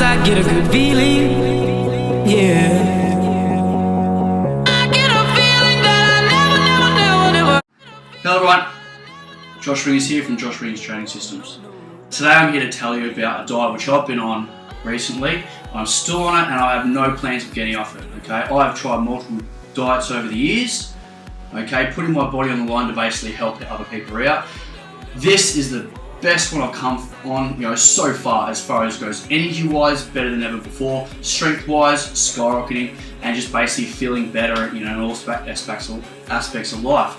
I get a good feeling, yeah. Hello everyone, Josh Ringers here from Josh Ringers Training Systems. Today I'm here to tell you about a diet which I've been on recently. I'm still on it and I have no plans of getting off it, okay? I've tried multiple diets over the years, okay? Putting my body on the line to basically help other people out. This is the best one I've come on, so far as it goes. Energy-wise, better than ever before. Strength-wise, skyrocketing, and just basically feeling better, in all aspects of life.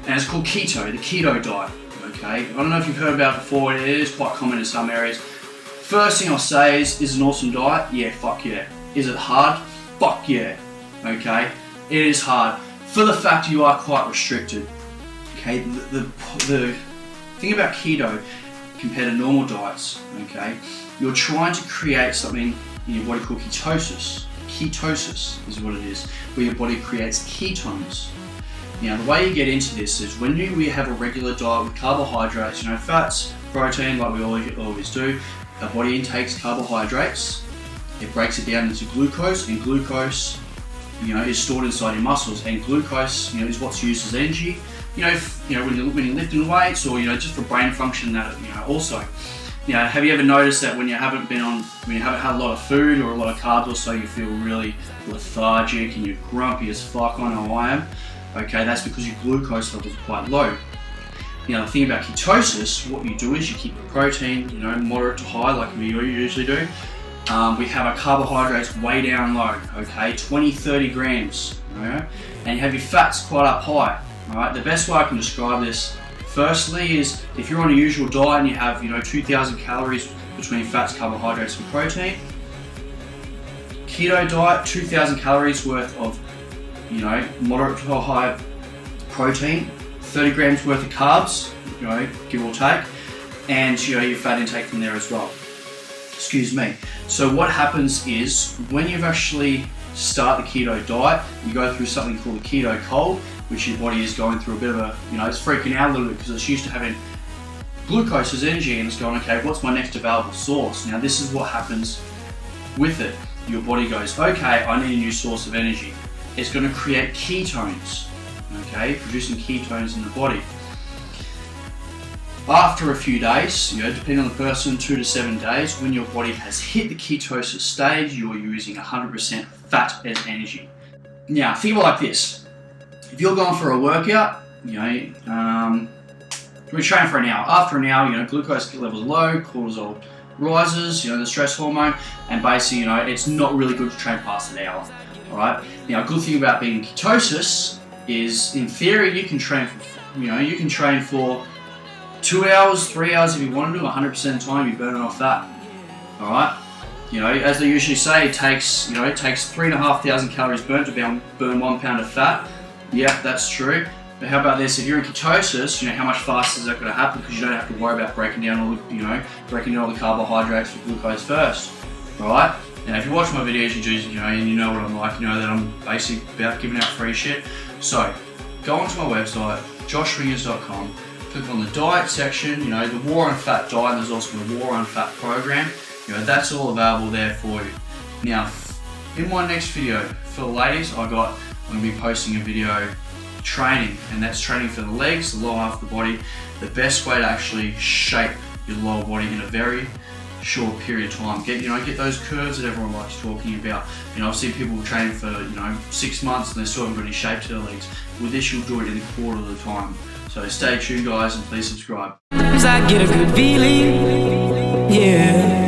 And it's called keto, the keto diet, okay? I don't know if you've heard about it before, it is quite common in some areas. First thing I'll say is it an awesome diet? Yeah, fuck yeah. Is it hard? Fuck yeah, okay? It is hard. For the fact you are quite restricted, okay? The thing about keto compared to normal diets, okay? You're trying to create something in your body called ketosis. Ketosis is what it is, where your body creates ketones. Now, the way you get into this is when we have a regular diet with carbohydrates, fats, protein, like we always do. Our body intakes carbohydrates, it breaks it down into glucose, and glucose, is stored inside your muscles, and glucose, is what's used as energy. When you're lifting weights, or just for brain function. That also. Have you ever noticed that when you haven't had a lot of food or a lot of carbs or so, you feel really lethargic and you're grumpy as fuck? I know I am. Okay, that's because your glucose levels are quite low. The thing about ketosis, what you do is you keep the protein, moderate to high, like we usually do. We have our carbohydrates way down low, okay, 20-30 grams, and you have your fats quite up high. All right, the best way I can describe this, firstly, is if you're on a usual diet and you have 2,000 calories between fats, carbohydrates, and protein. Keto diet, 2,000 calories worth of moderate to high protein, 30 grams worth of carbs, give or take, and your fat intake from there as well. Excuse me. So what happens is when you've actually start the keto diet, you go through something called the keto cold, which your body is going through a bit of a, it's freaking out a little bit because it's used to having glucose as energy, and it's going, okay, what's my next available source? Now this is what happens with it. Your body goes, okay, I need a new source of energy. It's going to create ketones, okay, producing ketones in the body. After a few days, depending on the person, 2 to 7 days, when your body has hit the ketosis stage, you're using 100% fat as energy. Now, think of it like this. If you're going for a workout, we train for an hour. After an hour, glucose levels are low, cortisol rises, the stress hormone, and basically, it's not really good to train past an hour. All right. Now, a good thing about being in ketosis is, in theory, you can train for 2 hours, 3 hours if you want to. 100% of the time, you're burning off fat. All right. As they usually say, it takes 3,500 calories burnt to burn 1 pound of fat. Yeah, that's true. But how about this? If you're in ketosis, how much faster is that going to happen? Because you don't have to worry about breaking down all the carbohydrates for glucose first. All right. Now, if you watch my videos, and you know what I'm like, that I'm basically about giving out free shit. So, go onto my website, joshringers.com, click on the diet section, the War on Fat diet, and there's also the War on Fat program. That's all available there for you. Now, in my next video, for the ladies, I'm going to be posting a video training, and that's training for the legs, the lower half of the body, the best way to actually shape your lower body in a very short period of time. Get those curves that everyone likes talking about. I've seen people training for 6 months and they still haven't got any shape to their legs. With this, you'll do it in a quarter of the time. So stay tuned, guys, and please subscribe. 'Cause I get a good feeling, yeah.